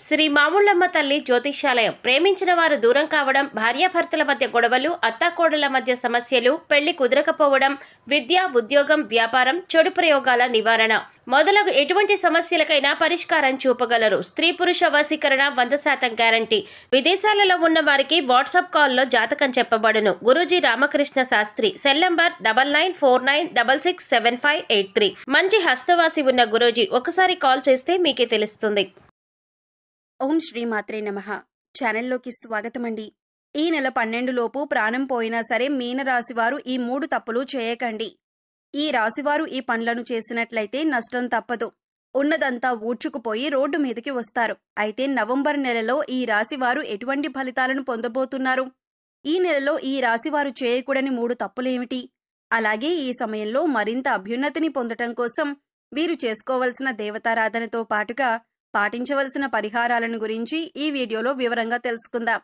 శ్రీ మాముళ్ళమ్మ తల్లి జ్యోతిష్యాలయం. ప్రేమించిన వారు దూరం కావడం, భార్యాభర్తల మధ్య గొడవలు, అత్తాకోడళ్ల మధ్య సమస్యలు, పెళ్లి కుదరకపోవడం, విద్య, ఉద్యోగం, వ్యాపారం, చెడు ప్రయోగాల నివారణ మొదలగు ఎటువంటి సమస్యలకైనా పరిష్కారం చూపగలరు. స్త్రీ పురుష వశీకరణ 100% గ్యారంటీ. విదేశాలలో ఉన్న వారికి వాట్సాప్ కాల్లో జాతకం చెప్పబడును. గురూజీ రామకృష్ణ శాస్త్రి. Cell number 9949667583. మంచి హస్తవాసి ఉన్న గురూజీ. ఒకసారి కాల్ చేస్తే మీకే తెలుస్తుంది. ఓం శ్రీ మాత్రే నమః. ఛానల్లోకి స్వాగతమండి. ఈ నెల 12 లోపు ప్రాణం పోయినా సరే మీనరాశివారు ఈ 3 తప్పులు చేయకండి. ఈ రాశివారు ఈ పనులను చేసినట్లయితే నష్టం తప్పదు. ఉన్నదంతా ఊడ్చుకుపోయి రోడ్డు మీదకి వస్తారు. అయితే నవంబర్ నెలలో ఈ రాశివారు ఎటువంటి ఫలితాలను పొందబోతున్నారు? ఈ నెలలో ఈ రాశివారు చేయకూడని 3 తప్పులేమిటి? అలాగే ఈ సమయంలో మరింత అభ్యున్నతిని పొందటం కోసం వీరు చేసుకోవలసిన దేవతారాధనతో పాటుగా పాటించవలసిన పరిహారాలను గురించి ఈ వీడియోలో వివరంగా తెలుసుకుందాం.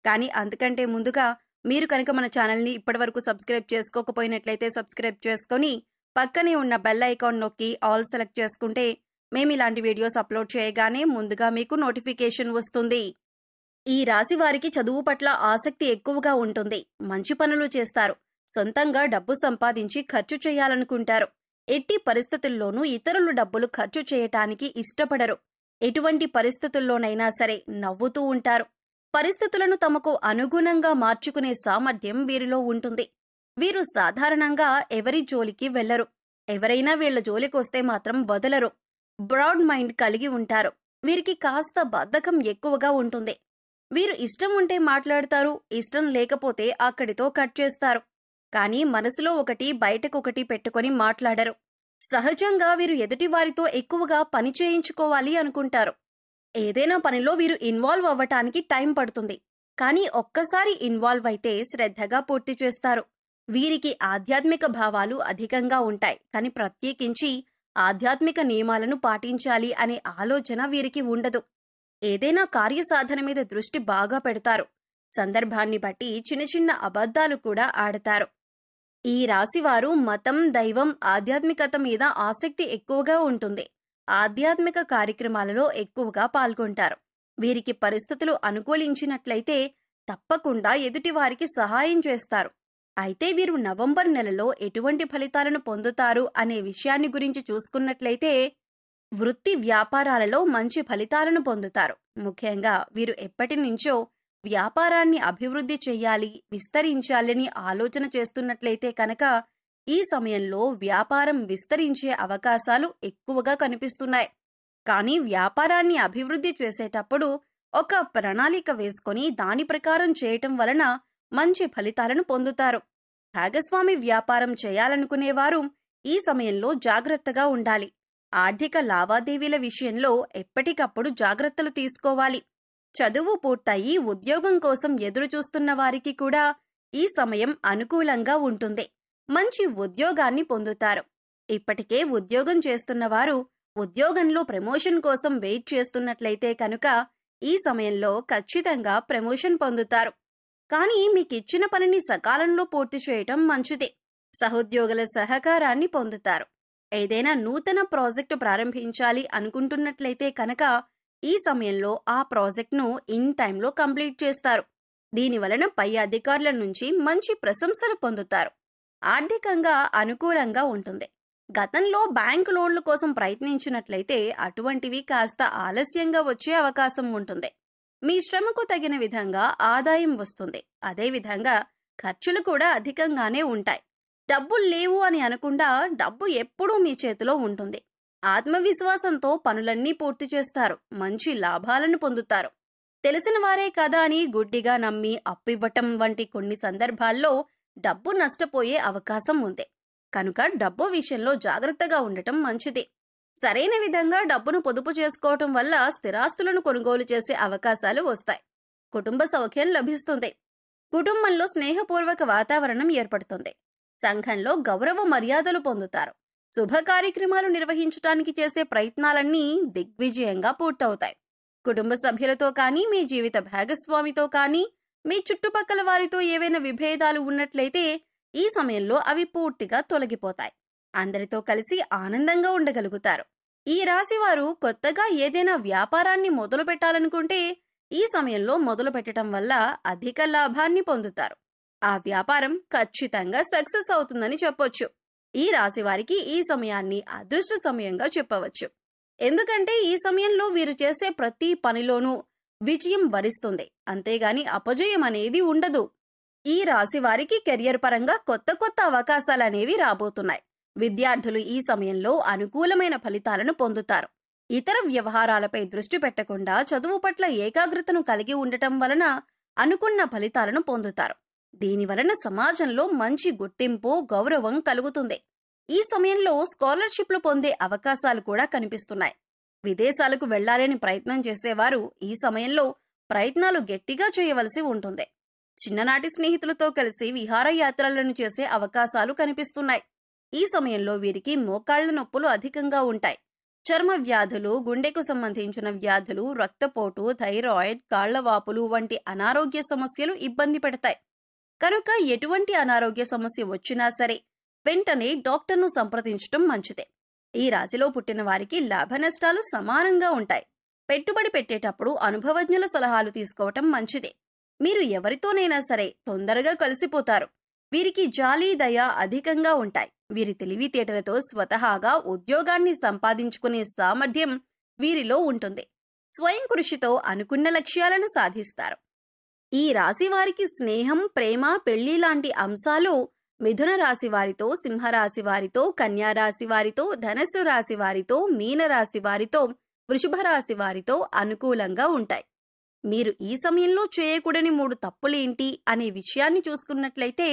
కానీ అంతకంటే ముందుగా మీరు కనుక మన ఛానల్ని ఇప్పటివరకు సబ్స్క్రైబ్ చేసుకోకపోయినట్లయితే సబ్స్క్రైబ్ చేసుకొని పక్కనే ఉన్న బెల్ ఐకాన్ నొక్కి ఆల్ సెలెక్ట్ చేసుకుంటే మేము ఇలాంటి వీడియోస్ అప్లోడ్ చేయగానే ముందుగా మీకు నోటిఫికేషన్ వస్తుంది. ఈ రాశి వారికి చదువు పట్ల ఆసక్తి ఎక్కువగా ఉంటుంది. మంచి పనులు చేస్తారు. సొంతంగా డబ్బు సంపాదించి ఖర్చు చేయాలనుకుంటారు. ఎట్టి పరిస్థితుల్లోనూ ఇతరులు డబ్బులు ఖర్చు చేయటానికి ఇష్టపడరు. ఎటువంటి పరిస్థితుల్లోనైనా సరే నవ్వుతూ ఉంటారు. పరిస్థితులను తమకు అనుగుణంగా మార్చుకునే సామర్థ్యం వీరిలో ఉంటుంది. వీరు సాధారణంగా ఎవరి జోలికి వెళ్లరు. ఎవరైనా వీళ్ల జోలికొస్తే మాత్రం వదలరు. బ్రాడ్ మైండ్ కలిగి ఉంటారు. వీరికి కాస్త బద్ధకం ఎక్కువగా ఉంటుంది. వీరు ఇష్టం ఉంటే మాట్లాడతారు, ఇష్టం లేకపోతే అక్కడితో కట్ చేస్తారు. కానీ మనసులో ఒకటి బయటకొకటి పెట్టుకొని మాట్లాడరు. సహజంగా వీరు ఎదుటివారితో ఎక్కువగా పని చేయించుకోవాలి అనుకుంటారు. ఏదైనా పనిలో వీరు ఇన్వాల్వ్ అవ్వటానికి టైం పడుతుంది. కానీ ఒక్కసారి ఇన్వాల్వ్ అయితే శ్రద్ధగా పూర్తి చేస్తారు. వీరికి ఆధ్యాత్మిక భావాలు అధికంగా ఉంటాయి. కానీ ప్రత్యేకించి ఆధ్యాత్మిక నియమాలను పాటించాలి అనే ఆలోచన వీరికి ఉండదు. ఏదైనా కార్యసాధన మీద దృష్టి బాగా పెడతారు. సందర్భాన్ని బట్టి చిన్న చిన్న అబద్ధాలు కూడా ఆడతారు. ఈ రాశివారు మతం, దైవం, ఆధ్యాత్మికత మీద ఆసక్తి ఎక్కువగా ఉంటుంది. ఆధ్యాత్మిక కార్యక్రమాలలో ఎక్కువగా పాల్గొంటారు. వీరికి పరిస్థితులు అనుకూలించినట్లయితే తప్పకుండా ఎదుటివారికి సహాయం చేస్తారు. అయితే వీరు నవంబర్ నెలలో ఎటువంటి ఫలితాలను పొందుతారు అనే విషయాన్ని గురించి చూసుకున్నట్లయితే వృత్తి వ్యాపారాలలో మంచి ఫలితాలను పొందుతారు. ముఖ్యంగా వీరు ఎప్పటి నుంచో వ్యాపారాన్ని అభివృద్ధి చెయ్యాలి, విస్తరించాలని ఆలోచన చేస్తున్నట్లయితే కనుక ఈ సమయంలో వ్యాపారం విస్తరించే అవకాశాలు ఎక్కువగా కనిపిస్తున్నాయి. కానీ వ్యాపారాన్ని అభివృద్ధి చేసేటప్పుడు ఒక ప్రణాళిక వేసుకొని దాని ప్రకారం చేయటం వలన మంచి ఫలితాలను పొందుతారు. భాగస్వామి వ్యాపారం చేయాలనుకునేవారు ఈ సమయంలో జాగ్రత్తగా ఉండాలి. ఆర్థిక లావాదేవీల విషయంలో ఎప్పటికప్పుడు జాగ్రత్తలు తీసుకోవాలి. చదువు పూర్తయి ఉద్యోగం కోసం ఎదురు చూస్తున్న వారికి కూడా ఈ సమయం అనుకూలంగా ఉంటుంది. మంచి ఉద్యోగాన్ని పొందుతారు. ఇప్పటికే ఉద్యోగం చేస్తున్నవారు ఉద్యోగంలో ప్రమోషన్ కోసం వెయిట్ చేస్తున్నట్లయితే కనుక ఈ సమయంలో ఖచ్చితంగా ప్రమోషన్ పొందుతారు. కానీ మీకిచ్చిన పనిని సకాలంలో పూర్తి చేయటం మంచిది. సహోద్యోగుల సహకారాన్ని పొందుతారు. ఏదైనా నూతన ప్రాజెక్టు ప్రారంభించాలి అనుకుంటున్నట్లయితే కనుక ఈ సమయంలో ఆ ప్రాజెక్ట్ను ఇన్ టైంలో కంప్లీట్ చేస్తారు. దీనివలన పై అధికారుల నుంచి మంచి ప్రశంసలు పొందుతారు. ఆర్థికంగా అనుకూలంగా ఉంటుంది. గతంలో బ్యాంకు లోన్ల కోసం ప్రయత్నించినట్లయితే అటువంటివి కాస్త ఆలస్యంగా వచ్చే అవకాశం ఉంటుంది. మీ శ్రమకు తగిన విధంగా ఆదాయం వస్తుంది. అదేవిధంగా ఖర్చులు కూడా అధికంగానే ఉంటాయి. డబ్బులు లేవు అని అనకుండా డబ్బు ఎప్పుడూ మీ చేతిలో ఉంటుంది. ఆత్మవిశ్వాసంతో పనులన్నీ పూర్తి చేస్తారు. మంచి లాభాలను పొందుతారు. తెలిసిన వారే కదా అని గుడ్డిగా నమ్మి అప్పివ్వటం వంటి కొన్ని సందర్భాల్లో డబ్బు నష్టపోయే అవకాశం ఉంది. కనుక డబ్బు విషయంలో జాగ్రత్తగా ఉండటం మంచిది. సరైన విధంగా డబ్బును పొదుపు చేసుకోవటం వల్ల స్థిరాస్తులను కొనుగోలు చేసే అవకాశాలు వస్తాయి. కుటుంబ సౌఖ్యం లభిస్తుంది. కుటుంబంలో స్నేహపూర్వక వాతావరణం ఏర్పడుతుంది. సంఘంలో గౌరవ మర్యాదలు పొందుతారు. శుభ కార్యక్రమాలు నిర్వహించడానికి చేసే ప్రయత్నాలన్నీ దిగ్విజయంగా పూర్తవుతాయి. కుటుంబ సభ్యులతో కానీ, మీ జీవిత భాగస్వామితో కానీ, మీ చుట్టుపక్కల వారితో ఏవైనా విభేదాలు ఉన్నట్లయితే ఈ సమయంలో అవి పూర్తిగా తొలగిపోతాయి. అందరితో కలిసి ఆనందంగా ఉండగలుగుతారు. ఈ రాశి వారు కొత్తగా ఏదైనా వ్యాపారాన్ని మొదలు పెట్టాలనుకుంటే ఈ సమయంలో మొదలు పెట్టడం వల్ల అధిక లాభాన్ని పొందుతారు. ఆ వ్యాపారం ఖచ్చితంగా సక్సెస్ అవుతుందని చెప్పొచ్చు. ఈ రాశి వారికి ఈ సమయాన్ని అదృష్ట సమయంగా చెప్పవచ్చు. ఎందుకంటే ఈ సమయంలో వీరు చేసే ప్రతి పనిలోనూ విజయం వరిస్తుంది, అంతేగాని అపజయం అనేది ఉండదు. ఈ రాశి వారికి కెరియర్ పరంగా కొత్త కొత్త అవకాశాలనేవి రాబోతున్నాయి. విద్యార్థులు ఈ సమయంలో అనుకూలమైన ఫలితాలను పొందుతారు. ఇతర వ్యవహారాలపై దృష్టి పెట్టకుండా చదువు పట్ల ఏకాగ్రతను కలిగి ఉండటం వలన అనుకున్న ఫలితాలను పొందుతారు. దీనివలన సమాజంలో మంచి గుర్తింపు, గౌరవం కలుగుతుంది. ఈ సమయంలో స్కాలర్షిప్లు పొందే అవకాశాలు కూడా కనిపిస్తున్నాయి. విదేశాలకు వెళ్లాలని ప్రయత్నం చేసేవారు ఈ సమయంలో ప్రయత్నాలు గట్టిగా చేయవలసి ఉంటుంది. చిన్ననాటి స్నేహితులతో కలిసి విహారయాత్రలను చేసే అవకాశాలు కనిపిస్తున్నాయి. ఈ సమయంలో వీరికి మోకాళ్ల నొప్పులు అధికంగా ఉంటాయి. చర్మ వ్యాధులు, గుండెకు సంబంధించిన వ్యాధులు, రక్తపోటు, థైరాయిడ్, కాళ్లవాపులు వంటి అనారోగ్య సమస్యలు ఇబ్బంది పెడతాయి. కనుక ఎటువంటి అనారోగ్య సమస్య వచ్చినా సరే వెంటనే డాక్టర్ను సంప్రదించడం మంచిదే. ఈ రాశిలో పుట్టిన వారికి లాభ నష్టాలు సమానంగా ఉంటాయి. పెట్టుబడి పెట్టేటప్పుడు అనుభవజ్ఞుల సలహాలు తీసుకోవటం మంచిదే. మీరు ఎవరితోనైనా సరే తొందరగా కలిసిపోతారు. వీరికి జాలి, దయ అధికంగా ఉంటాయి. వీరి తెలివితేటలతో స్వతహాగా ఉద్యోగాన్ని సంపాదించుకునే సామర్థ్యం వీరిలో ఉంటుంది. స్వయం కృషితో అనుకున్న లక్ష్యాలను సాధిస్తారు. ఈ రాశి వారికి స్నేహం, ప్రేమ, పెళ్లి లాంటి అంశాలు మిథున రాశి వారితో, సింహరాశి వారితో, కన్యా రాశి వారితో, ధనస్సు రాశి వారితో, మీన రాశి వారితో, వృషభ రాశి వారితో అనుకూలంగా ఉంటాయి. మీరు ఈ సమయంలో చేయకూడని 3 తప్పులేంటి అనే విషయాన్ని చూసుకున్నట్లయితే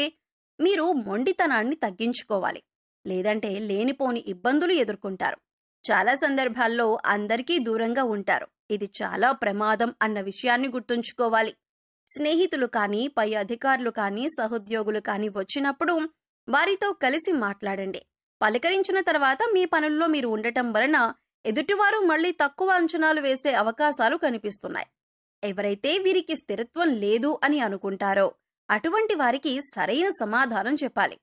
మీరు మొండితనాన్ని తగ్గించుకోవాలి. లేదంటే లేనిపోని ఇబ్బందులు ఎదుర్కొంటారు. చాలా సందర్భాల్లో అందరికీ దూరంగా ఉంటారు. ఇది చాలా ప్రమాదం అన్న విషయాన్ని గుర్తుంచుకోవాలి. స్నేహితులు కానీ, పై అధికారులు కానీ, సహోద్యోగులు కానీ వచ్చినప్పుడు వారితో కలిసి మాట్లాడండి. పలకరించిన తర్వాత మీ పనుల్లో మీరు ఉండటం వలన ఎదుటివారు మళ్లీ తక్కువ అంచనాలు వేసే అవకాశాలు కనిపిస్తున్నాయి. ఎవరైతే వీరికి స్థిరత్వం లేదు అని అనుకుంటారో అటువంటి వారికి సరైన సమాధానం చెప్పాలి.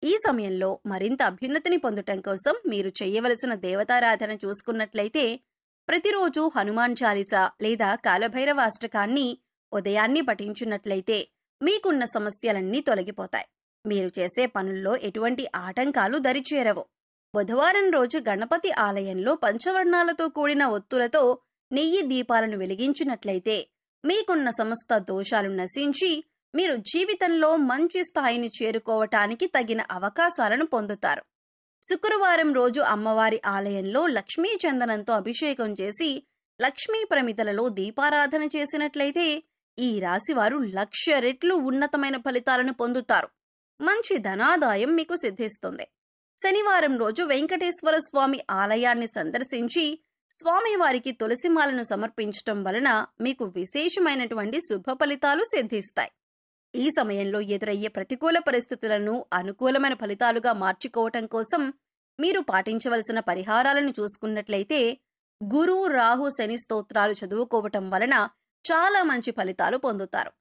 ఈ సమయంలో మరింత అభ్యున్నతిని పొందటం కోసం మీరు చేయవలసిన దేవతారాధన చూసుకున్నట్లయితే ప్రతిరోజు హనుమాన్ చాలీసా లేదా కాలభైరవాష్టకాన్ని ఉదయాన్ని పఠించున్నట్లయితే మీకున్న సమస్యలన్నీ తొలగిపోతాయి. మీరు చేసే పనుల్లో ఎటువంటి ఆటంకాలు దరిచేరవు. బుధవారం రోజు గణపతి ఆలయంలో పంచవర్ణాలతో కూడిన ఒత్తులతో నెయ్యి దీపాలను వెలిగించినట్లయితే మీకున్న సమస్త దోషాలు నశించి మీరు జీవితంలో మంచి స్థాయిని చేరుకోవటానికి తగిన అవకాశాలను పొందుతారు. శుక్రవారం రోజు అమ్మవారి ఆలయంలో లక్ష్మీ చందనంతో అభిషేకం చేసి లక్ష్మీ ప్రమిదలలో దీపారాధన చేసినట్లయితే ఈ రాశివారు 1,00,000 రెట్లు ఉన్నతమైన ఫలితాలను పొందుతారు. మంచి ధనాదాయం మీకు సిద్ధిస్తుంది. శనివారం రోజు వెంకటేశ్వర స్వామి ఆలయాన్ని సందర్శించి స్వామివారికి తులసిమాలను సమర్పించటం వలన మీకు విశేషమైనటువంటి శుభ ఫలితాలు సిద్ధిస్తాయి. ఈ సమయంలో ఎదురయ్యే ప్రతికూల పరిస్థితులను అనుకూలమైన ఫలితాలుగా మార్చుకోవటం కోసం మీరు పాటించవలసిన పరిహారాలను చూసుకున్నట్లయితే గురు, రాహు, శని స్తోత్రాలు చదువుకోవటం వలన చాలా మంచి ఫలితాలు పొందుతారు.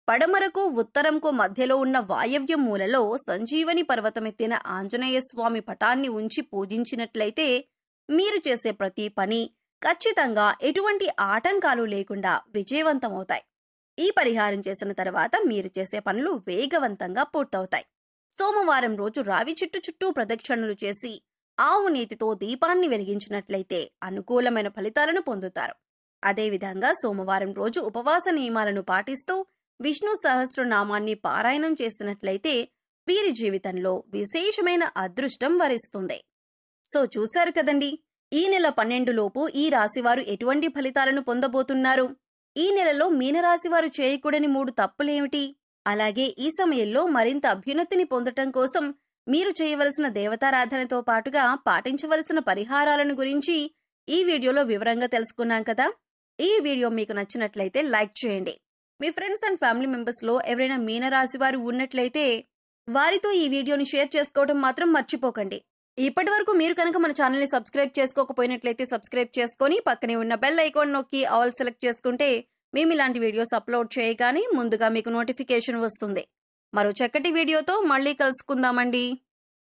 పడమరకు, ఉత్తరంకు మధ్యలో ఉన్న వాయవ్య మూలలో సంజీవని పర్వతమెత్తిన ఆంజనేయ స్వామి పటాన్ని ఉంచి పూజించినట్లయితే మీరు చేసే ప్రతి పని ఖచ్చితంగా ఎటువంటి ఆటంకాలు లేకుండా విజయవంతమవుతాయి. ఈ పరిహారం చేసిన తర్వాత మీరు చేసే పనులు వేగవంతంగా పూర్తవుతాయి. సోమవారం రోజు రావి చెట్టు చుట్టూ ప్రదక్షిణలు చేసి ఆవు నేతితో దీపాన్ని వెలిగించినట్లయితే అనుకూలమైన ఫలితాలను పొందుతారు. అదేవిధంగా సోమవారం రోజు ఉపవాస నియమాలను పాటిస్తూ విష్ణు సహస్రనామాన్ని పారాయణం చేసినట్లయితే వీరి జీవితంలో విశేషమైన అదృష్టం వరిస్తుంది. సో చూశారు కదండి, ఈ నెల 12 లోపు ఈ రాశివారు ఎటువంటి ఫలితాలను పొందబోతున్నారు. ఈ నెలలో మీనరాశివారు చేయకూడని 3 తప్పులేమిటి, అలాగే ఈ సమయంలో మరింత అభ్యున్నతిని పొందటం కోసం మీరు చేయవలసిన దేవతారాధనతో పాటుగా పాటించవలసిన పరిహారాలను గురించి ఈ వీడియోలో వివరంగా తెలుసుకున్నాం కదా. ఈ వీడియో మీకు నచ్చినట్లయితే లైక్ చేయండి. మీ ఫ్రెండ్స్ అండ్ ఫ్యామిలీ మెంబర్స్ లో ఎవరైనా మీనరాశి వారు ఉన్నట్లయితే వారితో ఈ వీడియోని షేర్ చేసుకోవడం మాత్రం మర్చిపోకండి. ఇప్పటి వరకు మీరు కనుక మన ఛానల్ని సబ్స్క్రైబ్ చేసుకోకపోయినట్లయితే సబ్స్క్రైబ్ చేసుకొని పక్కనే ఉన్న బెల్ ఐకాన్ నొక్కి ఆల్ సెలెక్ట్ చేసుకుంటే మేము ఇలాంటి వీడియోస్ అప్లోడ్ చేయగానే ముందుగా మీకు నోటిఫికేషన్ వస్తుంది. మరో చక్కటి వీడియోతో మళ్ళీ కలుసుకుందామండి.